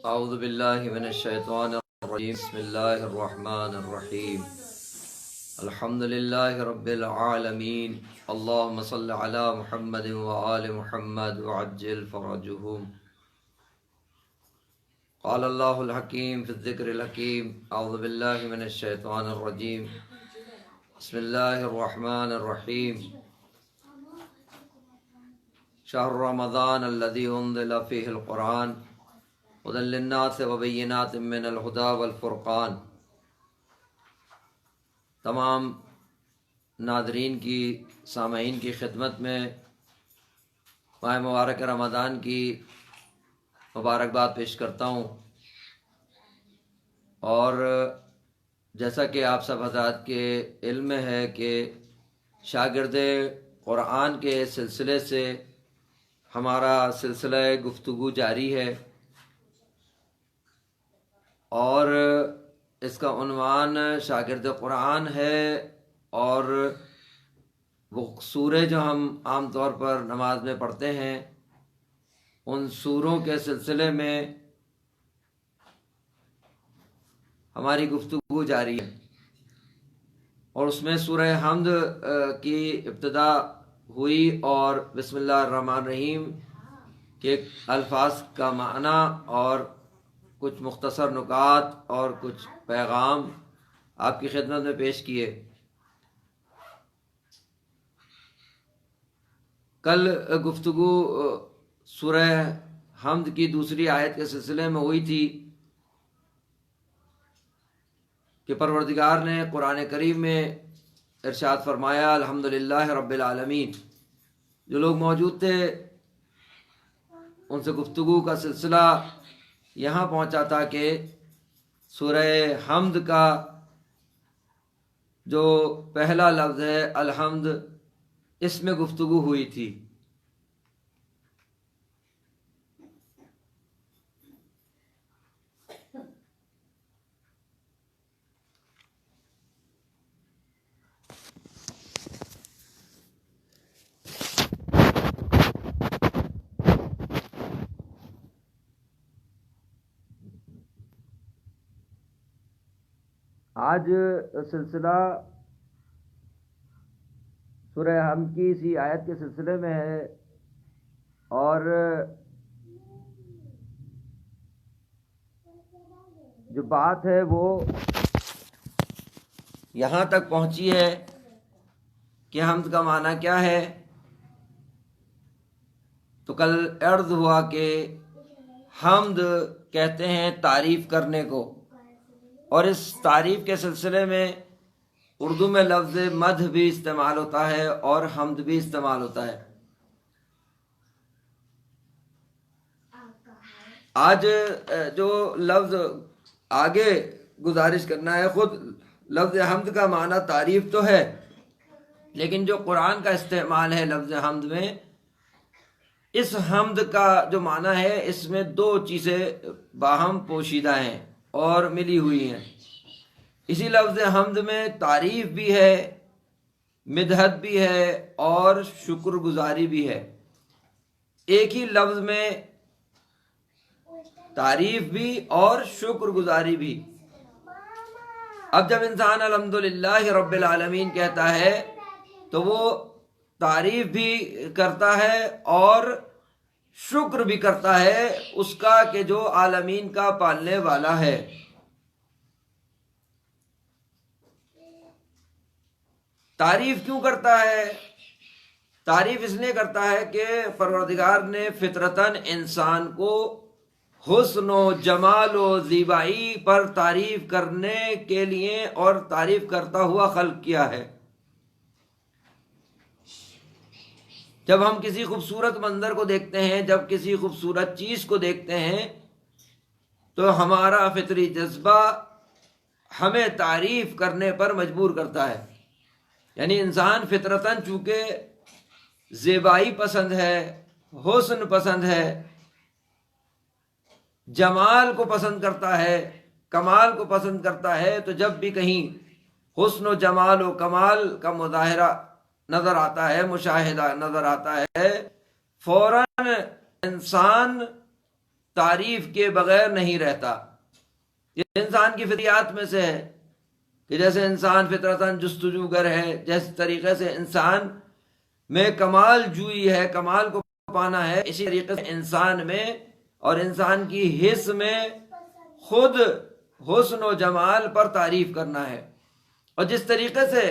اعوذ باللہ من الشیطان الرجیم بسم اللہ الرحمن الرحیم الحمد للہ رب العالمین اللہم صل علی محمد وآل محمد وعجل فرجہم قال اللہ الحکیم فی الذکر الحکیم اعوذ باللہ من الشیطان الرجیم بسم اللہ الرحمن الرحیم شہر رمضان الذی انزل فیہ القرآن هدى للناس وبینات من الہدی والفرقان۔ تمام ناظرین کی، سامعین کی خدمت میں ماہ مبارک رمضان کی مبارکباد پیش کرتا ہوں، اور جیسا کہ آپ سب حضرات کے علم میں ہے کہ شاگرد قرآن کے سلسلے سے ہمارا سلسلہ گفتگو جاری ہے، اور اس کا عنوان شاگرد قرآن ہے، اور وہ سورے جو ہم عام طور پر نماز میں پڑھتے ہیں ان سوروں کے سلسلے میں ہماری گفتگو جاری ہے، اور اس میں سورہ حمد کی ابتدا ہوئی، اور بسم اللہ الرحمن الرحیم کے الفاظ کا معنی اور کچھ مختصر نکات اور کچھ پیغام آپ کی خدمت میں پیش کیے۔ کل گفتگو سورہ حمد کی دوسری آیت کے سلسلے میں ہوئی تھی کہ پروردگار نے قرآن کریم میں ارشاد فرمایا الحمدللہ رب العالمین۔ جو لوگ موجود تھے ان سے گفتگو کا سلسلہ یہاں پہنچا تھا کہ سورہ حمد کا جو پہلا لفظ ہے الحمد، اس میں گفتگو ہوئی تھی۔ آج سلسلہ سورہ حمد کی اسی آیت کے سلسلے میں ہے، اور جو بات ہے وہ یہاں تک پہنچی ہے کہ حمد کا معنی کیا ہے۔ تو کل عرض ہوا کہ حمد کہتے ہیں تعریف کرنے کو، اور اس تعریف کے سلسلے میں اردو میں لفظ مدح بھی استعمال ہوتا ہے اور حمد بھی استعمال ہوتا ہے۔ آج جو لفظ آگے گزارش کرنا ہے، خود لفظ حمد کا معنی تعریف تو ہے، لیکن جو قرآن کا استعمال ہے لفظ حمد میں، اس حمد کا جو معنی ہے اس میں دو چیزیں باہم پوشیدہ ہیں اور ملی ہوئی ہیں۔ اسی لفظ حمد میں تعریف بھی ہے، مدحت بھی ہے، اور شکر گزاری بھی ہے۔ ایک ہی لفظ میں تعریف بھی اور شکر گزاری بھی۔ اب جب انسان الحمدللہ رب العالمین کہتا ہے تو وہ تعریف بھی کرتا ہے اور شکر بھی کرتا ہے اس کا کہ جو عالمین کا پالنے والا ہے۔ تعریف کیوں کرتا ہے؟ تعریف اس لیے کرتا ہے کہ پروردگار نے فطرتاً انسان کو حسن و جمال و زیبائی پر تعریف کرنے کے لیے اور تعریف کرتا ہوا خلق کیا ہے۔ جب ہم کسی خوبصورت منظر کو دیکھتے ہیں، جب کسی خوبصورت چیز کو دیکھتے ہیں، تو ہمارا فطری جذبہ ہمیں تعریف کرنے پر مجبور کرتا ہے۔ یعنی انسان فطرتاً چونکہ زیبائی پسند ہے، حسن پسند ہے، جمال کو پسند کرتا ہے، کمال کو پسند کرتا ہے، تو جب بھی کہیں حسن و جمال و کمال کا مظاہرہ نظر آتا ہے، مشاہدہ نظر آتا ہے، فوراً انسان تعریف کے بغیر نہیں رہتا۔ یہ انسان کی فطریات میں سے ہے کہ جیسے انسان فطرتاً جستجوگر ہے، جس طریقے سے انسان میں کمال جوئی ہے، کمال کو پانا ہے، اسی طریقے سے انسان میں اور انسان کی حس میں خود حسن و جمال پر تعریف کرنا ہے۔ اور جس طریقے سے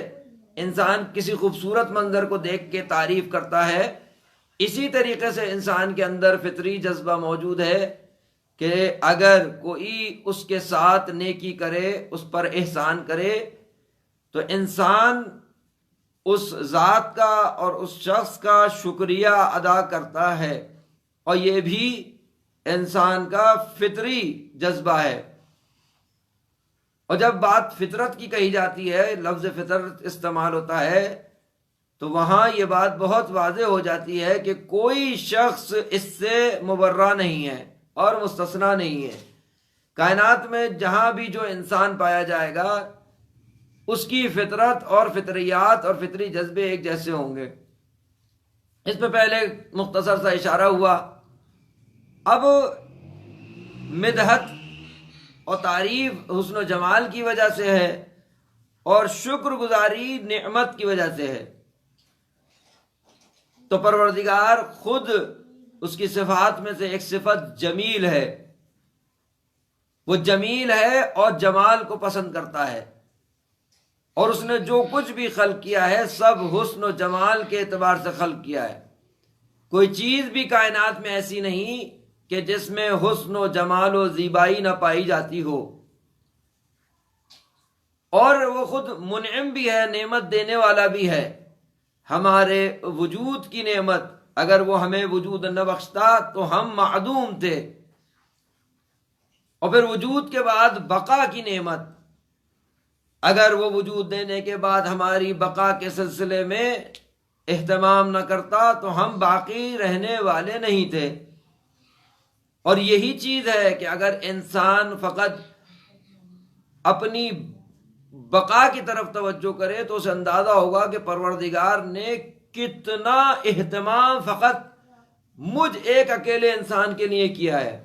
انسان کسی خوبصورت منظر کو دیکھ کے تعریف کرتا ہے، اسی طریقے سے انسان کے اندر فطری جذبہ موجود ہے کہ اگر کوئی اس کے ساتھ نیکی کرے، اس پر احسان کرے، تو انسان اس ذات کا اور اس شخص کا شکریہ ادا کرتا ہے، اور یہ بھی انسان کا فطری جذبہ ہے۔ اور جب بات فطرت کی کہی جاتی ہے، لفظ فطرت استعمال ہوتا ہے، تو وہاں یہ بات بہت واضح ہو جاتی ہے کہ کوئی شخص اس سے مبرہ نہیں ہے اور مستثنیٰ نہیں ہے۔ کائنات میں جہاں بھی جو انسان پایا جائے گا، اس کی فطرت اور فطریات اور فطری جذبے ایک جیسے ہوں گے۔ اس پہ پہلے مختصر سا اشارہ ہوا۔ اب مدحت اور تعریف حسن و جمال کی وجہ سے ہے، اور شکر گزاری نعمت کی وجہ سے ہے۔ تو پروردگار خود اس کی صفات میں سے ایک صفت جمیل ہے، وہ جمیل ہے اور جمال کو پسند کرتا ہے، اور اس نے جو کچھ بھی خلق کیا ہے سب حسن و جمال کے اعتبار سے خلق کیا ہے۔ کوئی چیز بھی کائنات میں ایسی نہیں کہ جس میں حسن و جمال و زیبائی نہ پائی جاتی ہو، اور وہ خود منعم بھی ہے، نعمت دینے والا بھی ہے۔ ہمارے وجود کی نعمت اگر وہ ہمیں وجود نہ بخشتا تو ہم معدوم تھے، اور پھر وجود کے بعد بقا کی نعمت اگر وہ وجود دینے کے بعد ہماری بقا کے سلسلے میں اہتمام نہ کرتا تو ہم باقی رہنے والے نہیں تھے۔ اور یہی چیز ہے کہ اگر انسان فقط اپنی بقا کی طرف توجہ کرے تو اسے اندازہ ہوگا کہ پروردگار نے کتنا اہتمام فقط مجھ ایک اکیلے انسان کے لیے کیا ہے۔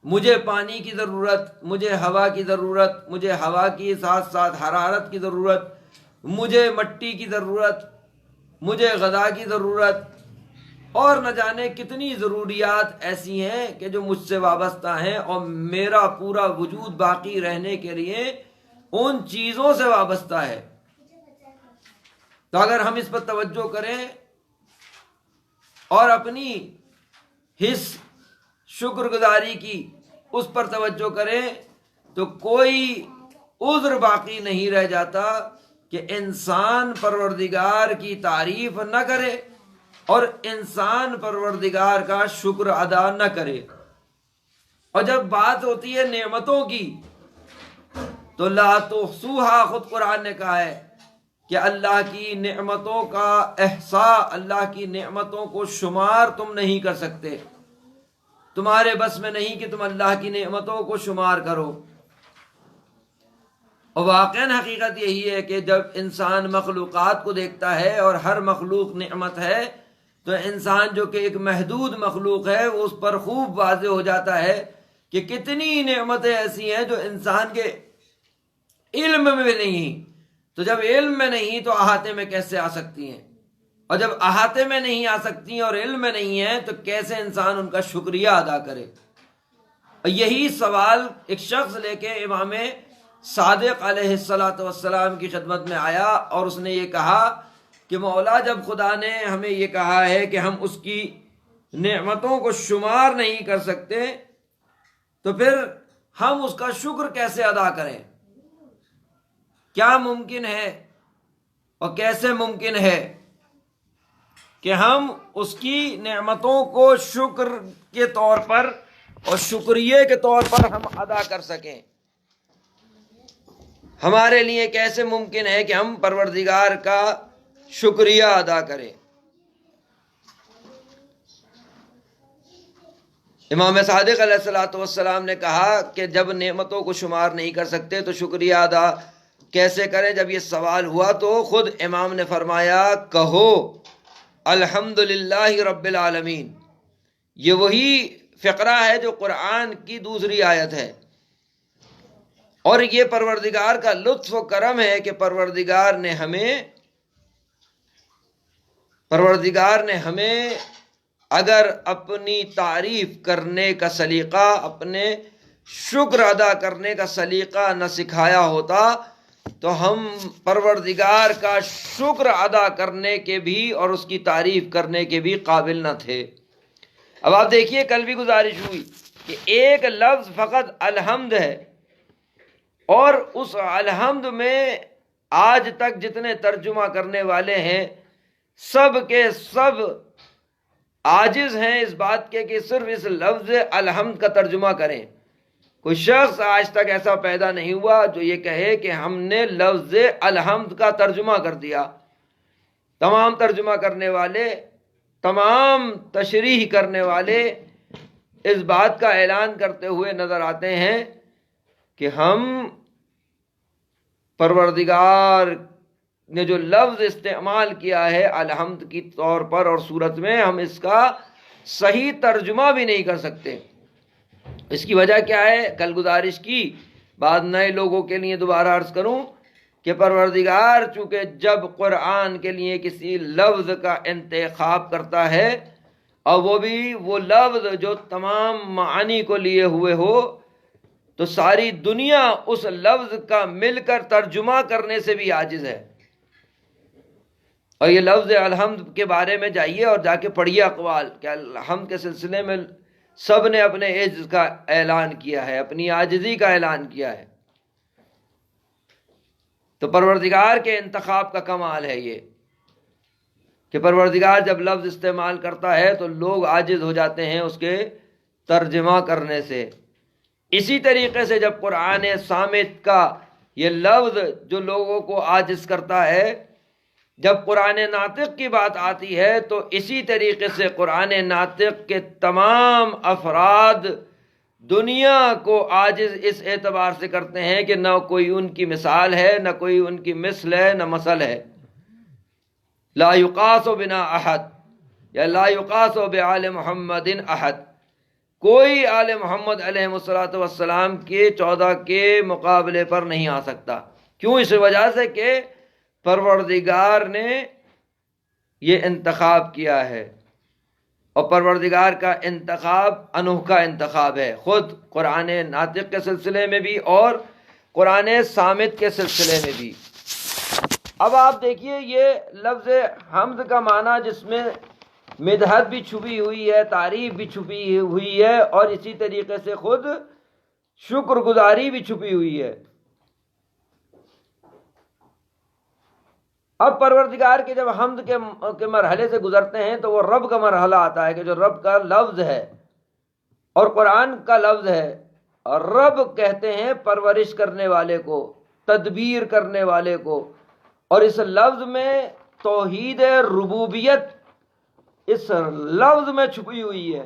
مجھے پانی کی ضرورت، مجھے ہوا کی ضرورت، مجھے ہوا کی ساتھ ساتھ حرارت کی ضرورت، مجھے مٹی کی ضرورت، مجھے غذا کی ضرورت، اور نہ جانے کتنی ضروریات ایسی ہیں کہ جو مجھ سے وابستہ ہیں، اور میرا پورا وجود باقی رہنے کے لیے ان چیزوں سے وابستہ ہے۔ تو اگر ہم اس پر توجہ کریں اور اپنی حس شکر گزاری کی اس پر توجہ کریں تو کوئی عذر باقی نہیں رہ جاتا کہ انسان پروردگار کی تعریف نہ کرے اور انسان پروردگار کا شکر ادا نہ کرے۔ اور جب بات ہوتی ہے نعمتوں کی تو لا تحصوها، خود قرآن نے کہا ہے کہ اللہ کی نعمتوں کا احصاء، اللہ کی نعمتوں کو شمار تم نہیں کر سکتے، تمہارے بس میں نہیں کہ تم اللہ کی نعمتوں کو شمار کرو۔ اور واقعاً حقیقت یہی ہے کہ جب انسان مخلوقات کو دیکھتا ہے اور ہر مخلوق نعمت ہے، تو انسان جو کہ ایک محدود مخلوق ہے وہ اس پر خوب واضح ہو جاتا ہے کہ کتنی نعمتیں ایسی ہیں جو انسان کے علم میں بھی نہیں۔ تو جب علم میں نہیں تو احاطے میں کیسے آ سکتی ہیں، اور جب احاطے میں نہیں آ سکتی اور علم میں نہیں ہیں تو کیسے انسان ان کا شکریہ ادا کرے۔ اور یہی سوال ایک شخص لے کے امام صادق علیہ السلام کی خدمت میں آیا، اور اس نے یہ کہا کہ مولا جب خدا نے ہمیں یہ کہا ہے کہ ہم اس کی نعمتوں کو شمار نہیں کر سکتے، تو پھر ہم اس کا شکر کیسے ادا کریں؟ کیا ممکن ہے اور کیسے ممکن ہے کہ ہم اس کی نعمتوں کو شکر کے طور پر اور شکریہ کے طور پر ہم ادا کر سکیں؟ ہمارے لیے کیسے ممکن ہے کہ ہم پروردگار کا شکریہ ادا کریں؟ امام صادق علیہ السلام نے کہا کہ جب نعمتوں کو شمار نہیں کر سکتے تو شکریہ ادا کیسے کریں؟ جب یہ سوال ہوا تو خود امام نے فرمایا کہو الحمدللہ رب العالمین۔ یہ وہی فقرہ ہے جو قرآن کی دوسری آیت ہے، اور یہ پروردگار کا لطف و کرم ہے کہ پروردگار نے ہمیں اگر اپنی تعریف کرنے کا سلیقہ، اپنے شکر ادا کرنے کا سلیقہ نہ سکھایا ہوتا تو ہم پروردگار کا شکر ادا کرنے کے بھی اور اس کی تعریف کرنے کے بھی قابل نہ تھے۔ اب آپ دیکھیے، کل بھی گزارش ہوئی کہ ایک لفظ فقط الحمد ہے، اور اس الحمد میں آج تک جتنے ترجمہ کرنے والے ہیں سب کے سب عاجز ہیں اس بات کے کہ صرف اس لفظ الحمد کا ترجمہ کریں۔ کوئی شخص آج تک ایسا پیدا نہیں ہوا جو یہ کہے کہ ہم نے لفظ الحمد کا ترجمہ کر دیا۔ تمام ترجمہ کرنے والے، تمام تشریح کرنے والے اس بات کا اعلان کرتے ہوئے نظر آتے ہیں کہ ہم پروردگار نے جو لفظ استعمال کیا ہے الحمد کی طور پر اور صورت میں، ہم اس کا صحیح ترجمہ بھی نہیں کر سکتے۔ اس کی وجہ کیا ہے؟ کل گزارش کی، بعد نئے لوگوں کے لیے دوبارہ عرض کروں کہ پروردگار چونکہ جب قرآن کے لیے کسی لفظ کا انتخاب کرتا ہے، اور وہ بھی وہ لفظ جو تمام معانی کو لیے ہوئے ہو، تو ساری دنیا اس لفظ کا مل کر ترجمہ کرنے سے بھی عاجز ہے۔ اور یہ لفظ الحمد کے بارے میں جائیے اور جا کے پڑھیے اقوال کہ الحمد کے سلسلے میں سب نے اپنے عجز کا اعلان کیا ہے، اپنی عاجزی کا اعلان کیا ہے۔ تو پروردگار کے انتخاب کا کمال ہے یہ کہ پروردگار جب لفظ استعمال کرتا ہے تو لوگ عاجز ہو جاتے ہیں اس کے ترجمہ کرنے سے۔ اسی طریقے سے جب قرآن صامت کا یہ لفظ جو لوگوں کو عاجز کرتا ہے، جب قرآن ناطق کی بات آتی ہے تو اسی طریقے سے قرآن ناطق کے تمام افراد دنیا کو عاجز اس اعتبار سے کرتے ہیں کہ نہ کوئی ان کی مثال ہے، نہ کوئی ان کی مثل ہے، نہ مثل ہے۔ لا یقاس بنا احد یا لا یقاس بآل محمد احد، کوئی آل محمد علیہ والسلام کے 14 کے مقابلے پر نہیں آ سکتا۔ کیوں؟ اس وجہ سے کہ پروردگار نے یہ انتخاب کیا ہے، اور پروردگار کا انتخاب انوکھا انتخاب ہے، خود قرآن ناطق کے سلسلے میں بھی اور قرآن صامت کے سلسلے میں بھی۔ اب آپ دیکھیے، یہ لفظ حمد کا معنی جس میں مدحت بھی چھپی ہوئی ہے، تعریف بھی چھپی ہوئی ہے، اور اسی طریقے سے خود شکر گزاری بھی چھپی ہوئی ہے۔ اب پروردگار کے جب حمد کے مرحلے سے گزرتے ہیں تو وہ رب کا مرحلہ آتا ہے کہ جو رب کا لفظ ہے اور قرآن کا لفظ ہے، اور رب کہتے ہیں پرورش کرنے والے کو، تدبیر کرنے والے کو، اور اس لفظ میں توحید ربوبیت اس لفظ میں چھپی ہوئی ہے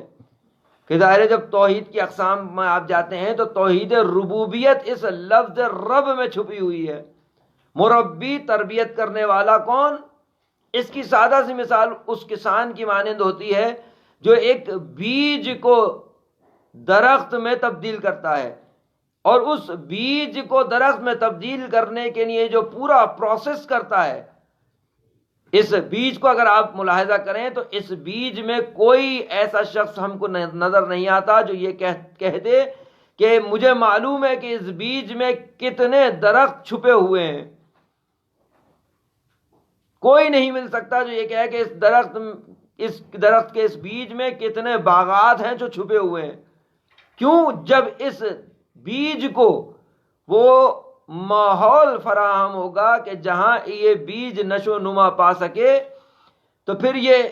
کہ ظاہر ہے جب توحید کی اقسام میں آپ جاتے ہیں تو توحید ربوبیت اس لفظ رب میں چھپی ہوئی ہے۔ مربی، تربیت کرنے والا کون؟ اس کی سادہ سی مثال اس کسان کی مانند ہوتی ہے جو ایک بیج کو درخت میں تبدیل کرتا ہے، اور اس بیج کو درخت میں تبدیل کرنے کے لیے جو پورا پروسیس کرتا ہے، اس بیج کو اگر آپ ملاحظہ کریں تو اس بیج میں کوئی ایسا شخص ہم کو نظر نہیں آتا جو یہ کہہ دے کہ مجھے معلوم ہے کہ اس بیج میں کتنے درخت چھپے ہوئے ہیں۔ کوئی نہیں مل سکتا جو یہ کہے کہ اس درخت کے اس بیج میں کتنے باغات ہیں جو چھپے ہوئے ہیں۔ کیوں؟ جب اس بیج کو وہ ماحول فراہم ہوگا کہ جہاں یہ بیج نشو نما پا سکے، تو پھر یہ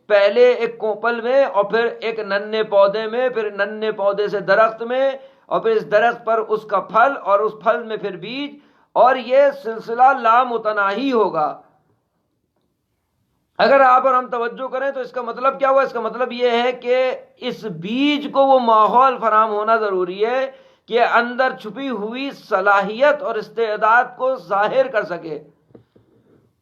پہلے ایک کوپل میں، اور پھر ایک ننھے پودے میں، پھر ننھے پودے سے درخت میں، اور پھر اس درخت پر اس کا پھل، اور اس پھل میں پھر بیج، اور یہ سلسلہ لامتناہی ہوگا۔ اگر آپ اور ہم توجہ کریں تو اس کا مطلب کیا ہوا؟ اس کا مطلب یہ ہے کہ اس بیج کو وہ ماحول فراہم ہونا ضروری ہے کہ اندر چھپی ہوئی صلاحیت اور استعداد کو ظاہر کر سکے۔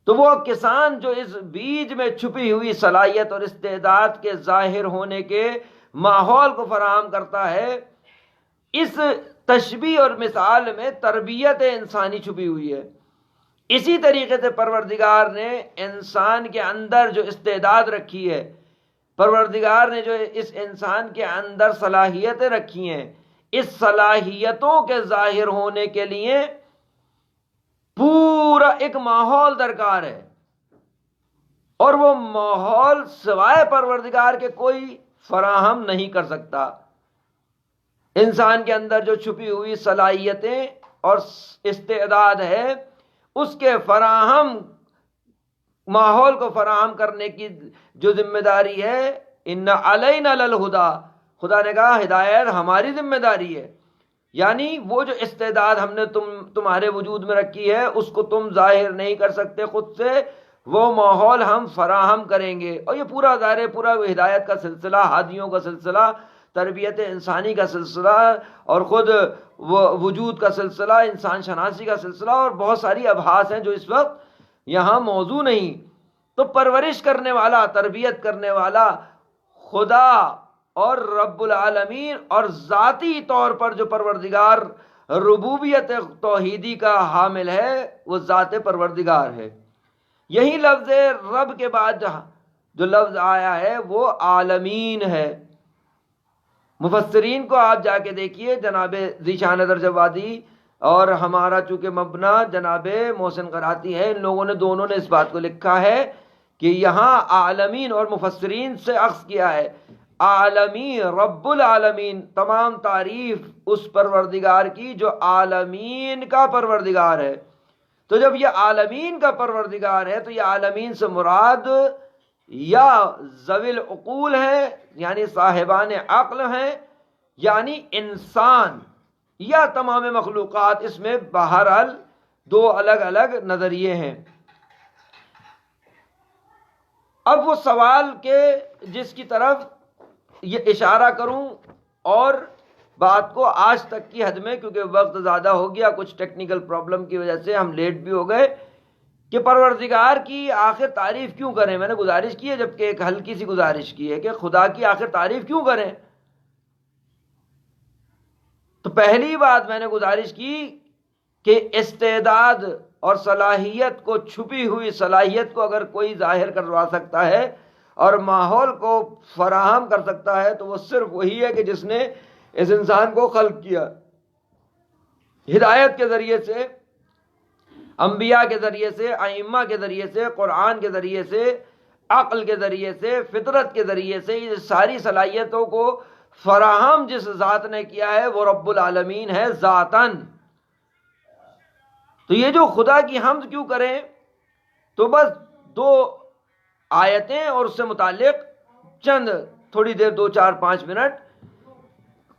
تو وہ کسان جو اس بیج میں چھپی ہوئی صلاحیت اور استعداد کے ظاہر ہونے کے ماحول کو فراہم کرتا ہے، اس تشبیہ اور مثال میں تربیت انسانی چھپی ہوئی ہے۔ اسی طریقے سے پروردگار نے انسان کے اندر جو استعداد رکھی ہے، پروردگار نے جو اس انسان کے اندر صلاحیتیں رکھی ہیں، اس صلاحیتوں کے ظاہر ہونے کے لیے پورا ایک ماحول درکار ہے، اور وہ ماحول سوائے پروردگار کے کوئی فراہم نہیں کر سکتا۔ انسان کے اندر جو چھپی ہوئی صلاحیتیں اور استعداد ہے، اس کے فراہم ماحول کو فراہم کرنے کی جو ذمہ داری ہے، ان علینا للہدی، خدا نے کہا ہدایت ہماری ذمہ داری ہے، یعنی وہ جو استعداد ہم نے تمہارے وجود میں رکھی ہے، اس کو تم ظاہر نہیں کر سکتے خود سے، وہ ماحول ہم فراہم کریں گے۔ اور یہ پورا ظاہر پورا ہدایت کا سلسلہ، ہادیوں کا سلسلہ، تربیت انسانی کا سلسلہ، اور خود وہ وجود کا سلسلہ، انسان شناسی کا سلسلہ، اور بہت ساری ابحاث ہیں جو اس وقت یہاں موضوع نہیں۔ تو پرورش کرنے والا، تربیت کرنے والا خدا اور رب العالمین، اور ذاتی طور پر جو پروردگار ربوبیت توحیدی کا حامل ہے، وہ ذات پروردگار ہے۔ یہی لفظ رب کے بعد جو لفظ آیا ہے وہ عالمین ہے۔ مفسرین کو آپ جا کے دیکھیے، جناب ذیشان درجوادی اور ہمارا چونکہ مبنا جناب محسن قراتی ہے، ان لوگوں نے دونوں نے اس بات کو لکھا ہے کہ یہاں عالمین، اور مفسرین سے اخذ کیا ہے عالمین، رب العالمین، تمام تعریف اس پروردگار کی جو عالمین کا پروردگار ہے۔ تو جب یہ عالمین کا پروردگار ہے تو یہ عالمین سے مراد یا ذوی العقول ہے، یعنی صاحبان عقل ہیں، یعنی انسان، یا تمام مخلوقات۔ اس میں بہرحال دو الگ الگ نظریے ہیں۔ اب وہ سوال کہ جس کی طرف یہ اشارہ کروں، اور بات کو آج تک کی حد میں، کیونکہ وقت زیادہ ہو گیا، کچھ ٹیکنیکل پرابلم کی وجہ سے ہم لیٹ بھی ہو گئے، کہ پروردگار کی آخر تعریف کیوں کریں۔ میں نے گزارش کی ہے، جبکہ ایک ہلکی سی گزارش کی ہے کہ خدا کی آخر تعریف کیوں کریں۔ تو پہلی بات میں نے گزارش کی کہ استعداد اور صلاحیت کو، چھپی ہوئی صلاحیت کو اگر کوئی ظاہر کروا سکتا ہے اور ماحول کو فراہم کر سکتا ہے تو وہ صرف وہی ہے کہ جس نے اس انسان کو خلق کیا، ہدایت کے ذریعے سے، انبیاء کے ذریعے سے، ائمہ کے ذریعے سے، قرآن کے ذریعے سے، عقل کے ذریعے سے، فطرت کے ذریعے سے، یہ ساری صلاحیتوں کو فراہم جس ذات نے کیا ہے وہ رب العالمین ہے ذاتاً۔ تو یہ جو خدا کی حمد کیوں کریں، تو بس دو آیتیں اور اس سے متعلق چند تھوڑی دیر، 2-4-5 منٹ۔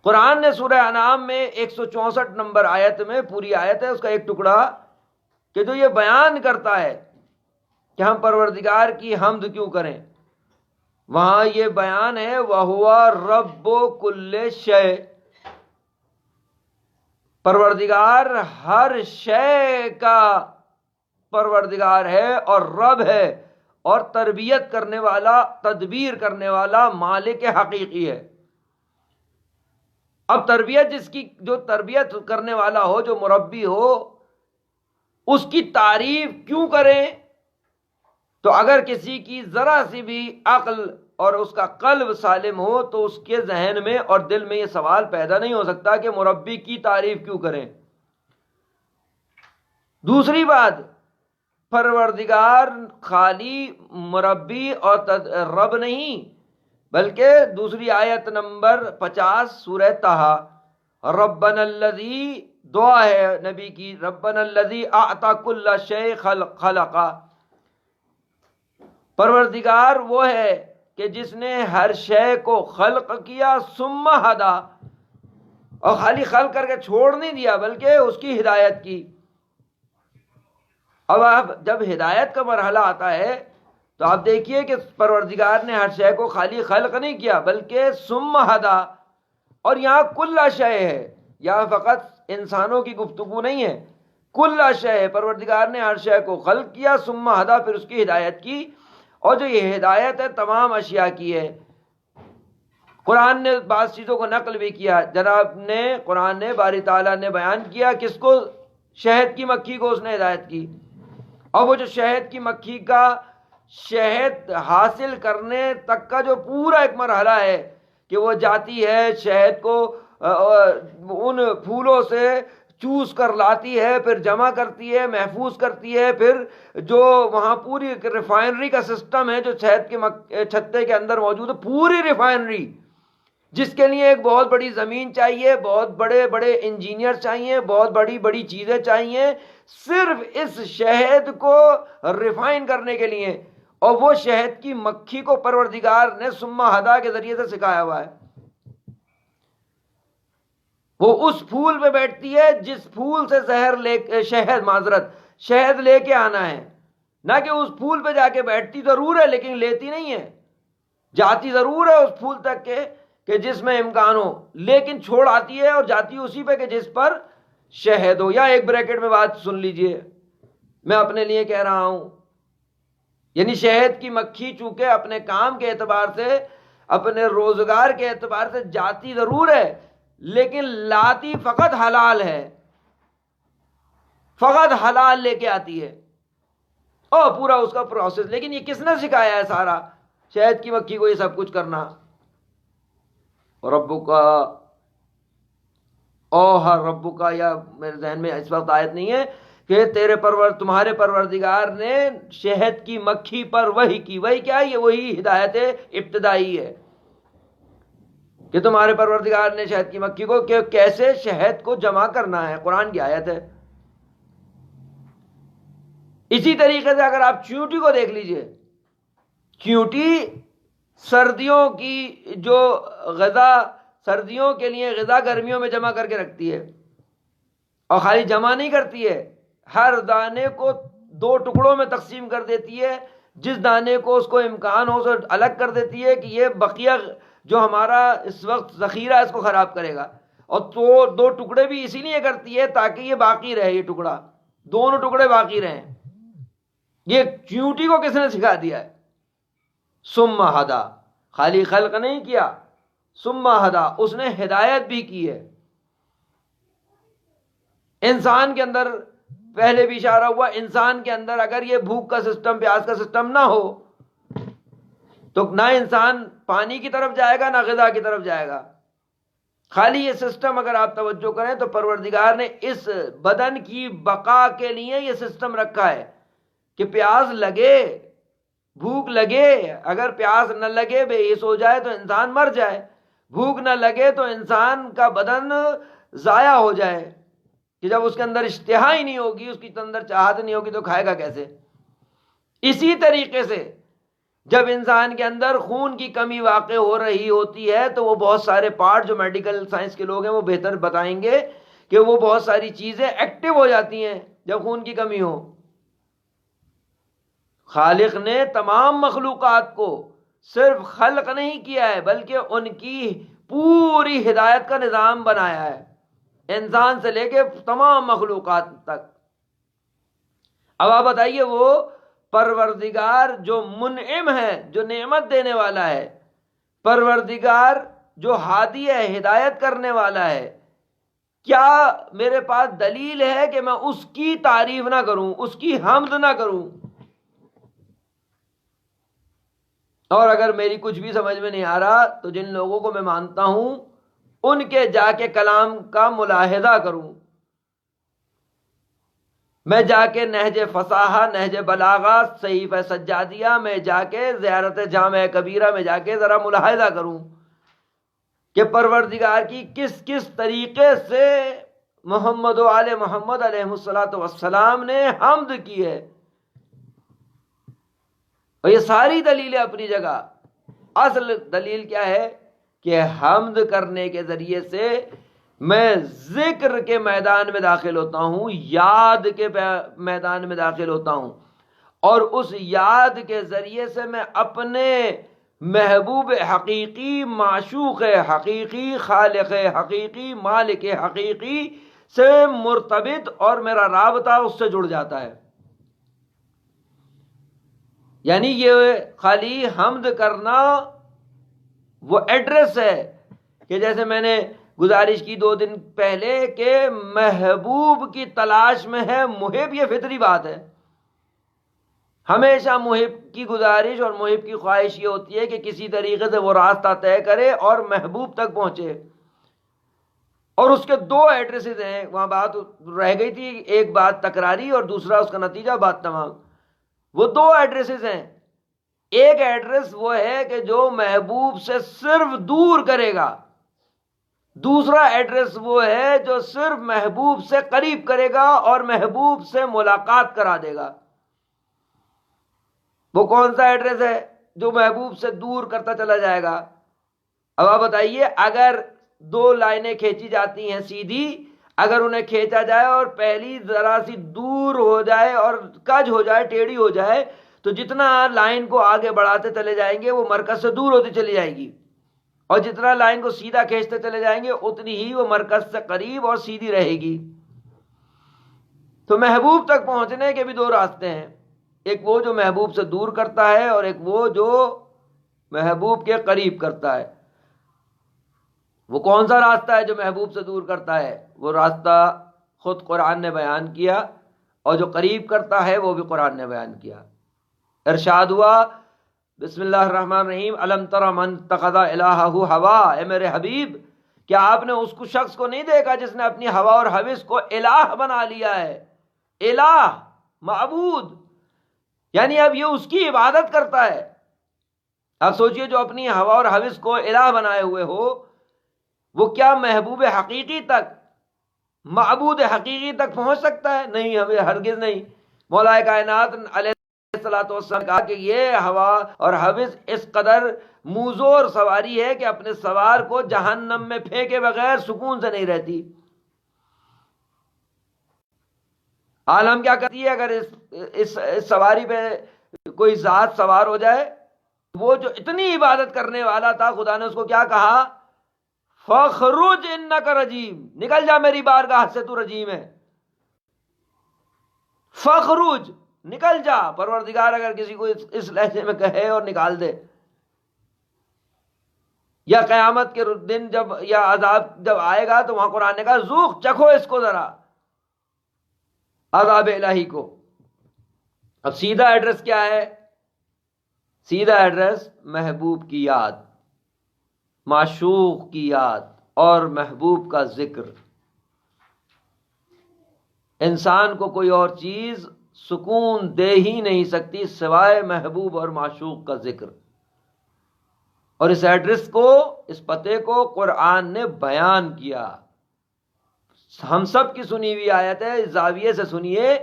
قرآن نے سورہ انعام میں 164 نمبر آیت میں، پوری آیت ہے، اس کا ایک ٹکڑا کہ جو یہ بیان کرتا ہے کہ ہم پروردگار کی حمد کیوں کریں، وہاں یہ بیان ہے وَهُوَ رَبُّ كُلِّ شَيْءٍ، پروردگار ہر شے کا پروردگار ہے اور رب ہے، اور تربیت کرنے والا، تدبیر کرنے والا، مالک حقیقی ہے۔ اب تربیت جس کی، جو تربیت کرنے والا ہو، جو مربی ہو، اس کی تعریف کیوں کریں؟ تو اگر کسی کی ذرا سی بھی عقل اور اس کا قلب سالم ہو تو اس کے ذہن میں اور دل میں یہ سوال پیدا نہیں ہو سکتا کہ مربی کی تعریف کیوں کریں۔ دوسری بات، پروردگار خالی مربی اور رب نہیں، بلکہ دوسری آیت نمبر 50 سورہ طٰہٰ، ربنا الذی، دعا ہے نبی کی، ربنا الذی اعطی کل شیء خلقہ، پروردگار وہ ہے کہ جس نے ہر شے کو خلق کیا، ثم ہدا، اور خالی خلق کر کے چھوڑ نہیں دیا بلکہ اس کی ہدایت کی۔ اب جب ہدایت کا مرحلہ آتا ہے تو آپ دیکھیے کہ پروردگار نے ہر شے کو خالی خلق نہیں کیا بلکہ ثم ہدا، اور یہاں کل شے ہے، یہاں فقط انسانوں کی گفتگو نہیں ہے، کل شے ہے، پروردگار نے ہر شے کو خلق کیا، ثم ہدا، پھر اس کی ہدایت کی، اور جو یہ ہدایت ہے تمام اشیاء کی ہے۔ قرآن نے بعض چیزوں کو نقل بھی کیا. جناب نے قرآن نے باری تعالیٰ نے بیان کیا کس کو؟ شہد کی مکھی کو اس نے ہدایت کی. اور وہ جو شہد کی مکھی کا شہد حاصل کرنے تک کا جو پورا ایک مرحلہ ہے کہ وہ جاتی ہے شہد کو ان پھولوں سے چوس کر لاتی ہے، پھر جمع کرتی ہے، محفوظ کرتی ہے، پھر جو وہاں پوری ریفائنری کا سسٹم ہے جو شہد کے چھتے کے اندر موجود ہے، پوری ریفائنری، جس کے لیے ایک بہت بڑی زمین چاہیے، بہت بڑے بڑے انجینئر چاہیے، بہت بڑی بڑی چیزیں چاہیے صرف اس شہد کو ریفائن کرنے کے لیے. اور وہ شہد کی مکھی کو پروردگار نے ثم ہدا کے ذریعے سے سکھایا ہوا ہے. وہ اس پھول پہ بیٹھتی ہے جس پھول سے شہد لے کے آنا ہے، نہ کہ اس پھول پہ جا کے بیٹھتی ضرور ہے لیکن لیتی نہیں ہے. جاتی ضرور ہے اس پھول تک کہ جس میں امکان ہو، لیکن چھوڑ آتی ہے اور جاتی اسی پہ کہ جس پر شہد ہو. یا ایک بریکٹ میں بات سن لیجئے، میں اپنے لیے کہہ رہا ہوں، یعنی شہد کی مکھی چونکہ اپنے کام کے اعتبار سے، اپنے روزگار کے اعتبار سے جاتی ضرور ہے لیکن لاتی فقط حلال ہے، فقط حلال لے کے آتی ہے اور پورا اس کا پروسیس. لیکن یہ کس نے سکھایا ہے سارا شہد کی مکھی کو یہ سب کچھ کرنا؟ ربک اوحی ربک، یا میرے ذہن میں اس وقت آیت نہیں ہے کہ تمہارے پروردگار نے شہد کی مکھی پر وحی کی. وحی کیا ہے؟ یہ وہی ہدایت ابتدائی ہے کہ تمہارے پروردگار نے شہد کی مکھی کو کہ کیسے شہد کو جمع کرنا ہے. قرآن کی آیت ہے. اسی طریقے سے اگر آپ چیونٹی کو دیکھ لیجئے، چیونٹی سردیوں کی جو غذا، سردیوں کے لیے غذا گرمیوں میں جمع کر کے رکھتی ہے، اور خالی جمع نہیں کرتی ہے، ہر دانے کو 2 ٹکڑوں میں تقسیم کر دیتی ہے. جس دانے کو اس کو امکان ہو اسے الگ کر دیتی ہے کہ یہ بقیہ جو ہمارا اس وقت ذخیرہ اس کو خراب کرے گا. اور تو 2 ٹکڑے بھی اسی لیے کرتی ہے تاکہ یہ باقی رہے، یہ ٹکڑا، دونوں ٹکڑے باقی رہیں. یہ چیونٹی کو کس نے سکھا دیا ہے؟ ثم ہدا. خالی خلق نہیں کیا، ثم ہدا، اس نے ہدایت بھی کی ہے. انسان کے اندر پہلے بھی اشارہ ہوا، انسان کے اندر اگر یہ بھوک کا سسٹم، پیاس کا سسٹم نہ ہو تو نہ انسان پانی کی طرف جائے گا نہ غذا کی طرف جائے گا. خالی یہ سسٹم اگر آپ توجہ کریں تو پروردگار نے اس بدن کی بقا کے لیے یہ سسٹم رکھا ہے کہ پیاس لگے، بھوک لگے، اگر پیاس نہ لگے بے حس ہو جائے تو انسان مر جائے، بھوک نہ لگے تو انسان کا بدن ضائع ہو جائے کہ جب اس کے اندر اشتہا ہی نہیں ہوگی، اس کے اندر چاہت نہیں ہوگی تو کھائے گا کیسے. اسی طریقے سے جب انسان کے اندر خون کی کمی واقع ہو رہی ہوتی ہے تو وہ بہت سارے پارٹ، جو میڈیکل سائنس کے لوگ ہیں وہ بہتر بتائیں گے کہ وہ بہت ساری چیزیں ایکٹیو ہو جاتی ہیں جب خون کی کمی ہو. خالق نے تمام مخلوقات کو صرف خلق نہیں کیا ہے بلکہ ان کی پوری ہدایت کا نظام بنایا ہے، انسان سے لے کے تمام مخلوقات تک. اب آپ بتائیے وہ پروردگار جو منعم ہے، جو نعمت دینے والا ہے، پروردگار جو ہادی ہے، ہدایت کرنے والا ہے، کیا میرے پاس دلیل ہے کہ میں اس کی تعریف نہ کروں، اس کی حمد نہ کروں؟ اور اگر میری کچھ بھی سمجھ میں نہیں آ رہا تو جن لوگوں کو میں مانتا ہوں ان کے جا کے کلام کا ملاحظہ کروں، میں جا کے نہج فصاحہ، نہج بلاغہ، صحیفہ سجادیہ میں جا کے، زیارت جامع کبیرہ میں جا کے ذرا ملاحظہ کروں کہ پروردگار کی کس کس طریقے سے محمد و آل محمد علیہ الصلوۃ والسلام نے حمد کی ہے. اور یہ ساری دلیلیں اپنی جگہ. اصل دلیل کیا ہے کہ حمد کرنے کے ذریعے سے میں ذکر کے میدان میں داخل ہوتا ہوں، یاد کے میدان میں داخل ہوتا ہوں، اور اس یاد کے ذریعے سے میں اپنے محبوب حقیقی، معشوق حقیقی، خالق حقیقی، مالک حقیقی سے مرتبط، اور میرا رابطہ اس سے جڑ جاتا ہے. یعنی یہ خالی حمد کرنا وہ ایڈریس ہے کہ جیسے میں نے گزارش کی 2 دن پہلے کہ محبوب کی تلاش میں ہے محب، یہ فطری بات ہے. ہمیشہ محب کی گزارش اور محب کی خواہش یہ ہوتی ہے کہ کسی طریقے سے وہ راستہ طے کرے اور محبوب تک پہنچے. اور اس کے 2 ایڈریسز ہیں، وہاں بات رہ گئی تھی، ایک بات تکراری اور دوسرا اس کا نتیجہ بات تمام. وہ 2 ایڈریسز ہیں. ایک ایڈریس وہ ہے کہ جو محبوب سے صرف دور کرے گا، دوسرا ایڈریس وہ ہے جو صرف محبوب سے قریب کرے گا اور محبوب سے ملاقات کرا دے گا. وہ کون سا ایڈریس ہے؟ جو محبوب سے دور کرتا چلا جائے گا. اب آپ بتائیے، اگر 2 لائنیں کھینچی جاتی ہیں سیدھی، اگر انہیں کھینچا جائے اور پہلی ذرا سی دور ہو جائے اور کج ہو جائے، ٹیڑھی ہو جائے، تو جتنا لائن کو آگے بڑھاتے چلے جائیں گے وہ مرکز سے دور ہوتی چلی جائے گی، اور جتنا لائن کو سیدھا کھینچتے چلے جائیں گے اتنی ہی وہ مرکز سے قریب اور سیدھی رہے گی. تو محبوب تک پہنچنے کے بھی 2 راستے ہیں، ایک وہ جو محبوب سے دور کرتا ہے اور ایک وہ جو محبوب کے قریب کرتا ہے. وہ کون سا راستہ ہے جو محبوب سے دور کرتا ہے؟ وہ راستہ خود قرآن نے بیان کیا، اور جو قریب کرتا ہے وہ بھی قرآن نے بیان کیا. ارشاد ہوا بسم اللہ الرحمن الرحیم الم تر من اتخذ الہہ ہوا، اے میرے حبیب کیا آپ نے اس کو شخص کو نہیں دیکھا جس نے اپنی ہوا اور ہوس کو الہ بنا لیا ہے؟ الہ، معبود، یعنی اب یہ اس کی عبادت کرتا ہے. اب سوچئے جو اپنی ہوا اور ہوس کو الہ بنائے ہوئے ہو، وہ کیا محبوب حقیقی تک، معبود حقیقی تک پہنچ سکتا ہے؟ نہیں، ہمیں ہرگز نہیں. مولا کائنات علیہ الصلوۃ والسلام نے کہا کہ یہ ہوا اور ہوس اس قدر موزور سواری ہے کہ اپنے سوار کو جہنم میں پھینکے بغیر سکون سے نہیں رہتی. عالم کیا کرتی ہے اگر اس سواری پہ کوئی ذات سوار ہو جائے؟ وہ جو اتنی عبادت کرنے والا تھا، خدا نے اس کو کیا کہا؟ فخرج انک رجیم، نکل جا میری بارگاہ سے، تو رجیم ہے. فخرج، نکل جا. پروردگار اگر کسی کو اس لہجے میں کہے اور نکال دے، یا قیامت کے دن جب یا عذاب جب آئے گا تو وہاں قرآن نے کہا ذوق، چکھو اس کو ذرا، عذاب الہی کو. اب سیدھا ایڈریس کیا ہے؟ سیدھا ایڈریس محبوب کی یاد، معشوق کی یاد اور محبوب کا ذکر. انسان کو کوئی اور چیز سکون دے ہی نہیں سکتی سوائے محبوب اور معشوق کا ذکر. اور اس ایڈریس کو، اس پتے کو قرآن نے بیان کیا. ہم سب کی سنی ہوئی آیت ہے، اس زاویے سے سنیے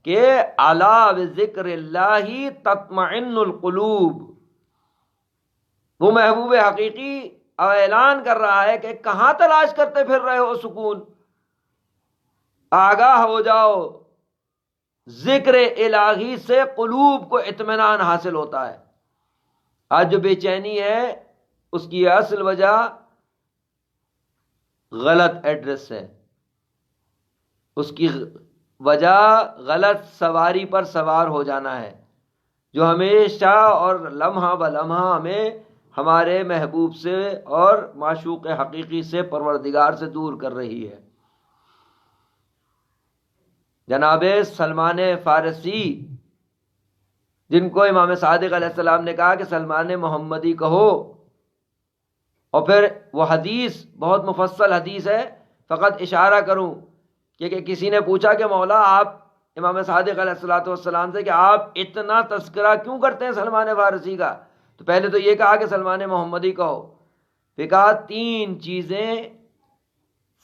کہ الا بذکر اللہ تطمئن القلوب. وہ محبوب حقیقی اعلان کر رہا ہے کہ کہاں تلاش کرتے پھر رہے ہو سکون، آگاہ ہو جاؤ، ذکر الہی سے قلوب کو اطمینان حاصل ہوتا ہے. آج جو بے چینی ہے اس کی اصل وجہ غلط ایڈریس ہے، اس کی وجہ غلط سواری پر سوار ہو جانا ہے، جو ہمیشہ اور لمحہ بلمحہ ہمیں ہمارے محبوب سے اور معشوق حقیقی سے، پروردگار سے دور کر رہی ہے. جناب سلمان فارسی، جن کو امام صادق علیہ السلام نے کہا کہ سلمان محمدی کہو، اور پھر وہ حدیث بہت مفصل حدیث ہے، فقط اشارہ کروں کہ کسی نے پوچھا کہ مولا آپ امام صادق علیہ السلام سے کہ آپ اتنا تذکرہ کیوں کرتے ہیں سلمان فارسی کا؟ تو پہلے تو یہ کہا کہ سلمان محمدی کہو، پھر کہا 3 چیزیں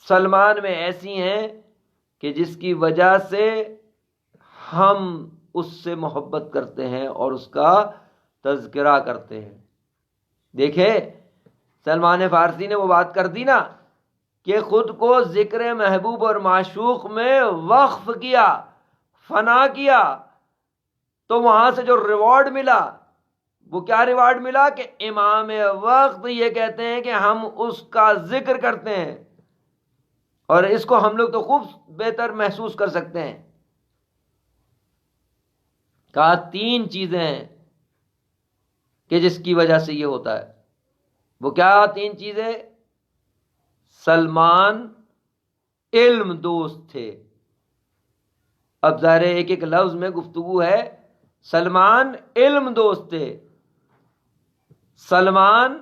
سلمان میں ایسی ہیں کہ جس کی وجہ سے ہم اس سے محبت کرتے ہیں اور اس کا تذکرہ کرتے ہیں. دیکھیں سلمان فارسی نے وہ بات کر دی نا کہ خود کو ذکر محبوب اور معشوق میں وقف کیا، فنا کیا، تو وہاں سے جو ریوارڈ ملا وہ کیا ریوارڈ ملا کہ امام وقت یہ کہتے ہیں کہ ہم اس کا ذکر کرتے ہیں، اور اس کو ہم لوگ تو خوب بہتر محسوس کر سکتے ہیں. کہا 3 چیزیں ہیں کہ جس کی وجہ سے یہ ہوتا ہے. وہ کیا 3 چیزیں؟ سلمان علم دوست تھے. اب ظاہر ہے ایک ایک لفظ میں گفتگو ہے. سلمان علم دوست تھے. سلمان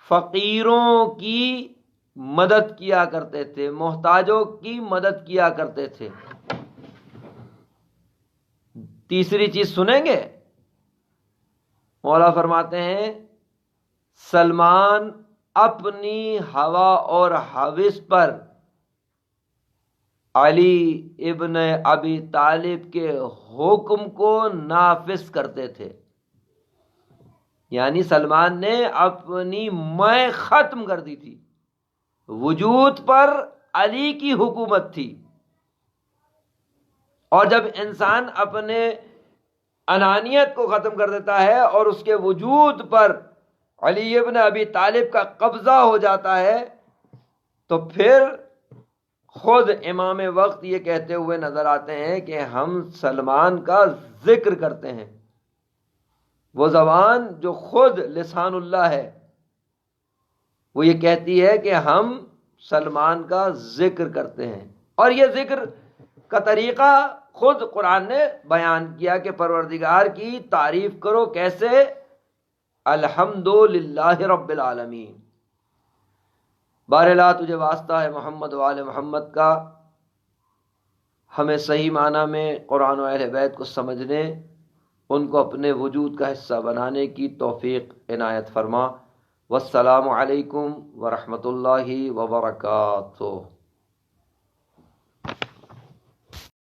فقیروں کی مدد کیا کرتے تھے، محتاجوں کی مدد کیا کرتے تھے. تیسری چیز سنیں گے، مولا فرماتے ہیں سلمان اپنی ہوا اور ہوس پر علی ابن ابی طالب کے حکم کو نافذ کرتے تھے. یعنی سلمان نے اپنی میں ختم کر دی تھی. وجود پر علی کی حکومت تھی. اور جب انسان اپنے انانیت کو ختم کر دیتا ہے اور اس کے وجود پر علی ابن ابی طالب کا قبضہ ہو جاتا ہے تو پھر خود امام وقت یہ کہتے ہوئے نظر آتے ہیں کہ ہم سلمان کا ذکر کرتے ہیں. وہ زبان جو خود لسان اللہ ہے وہ یہ کہتی ہے کہ ہم سلمان کا ذکر کرتے ہیں. اور یہ ذکر کا طریقہ خود قرآن نے بیان کیا کہ پروردگار کی تعریف کرو کیسے؟ الحمدللہ رب العالمین. بارلا تجھے واسطہ ہے محمد و آل محمد کا، ہمیں صحیح معنی میں قرآن و اہل بیت کو سمجھنے، ان کو اپنے وجود کا حصہ بنانے کی توفیق عنایت فرما. والسلام علیکم ورحمۃ اللہ وبرکاتہ.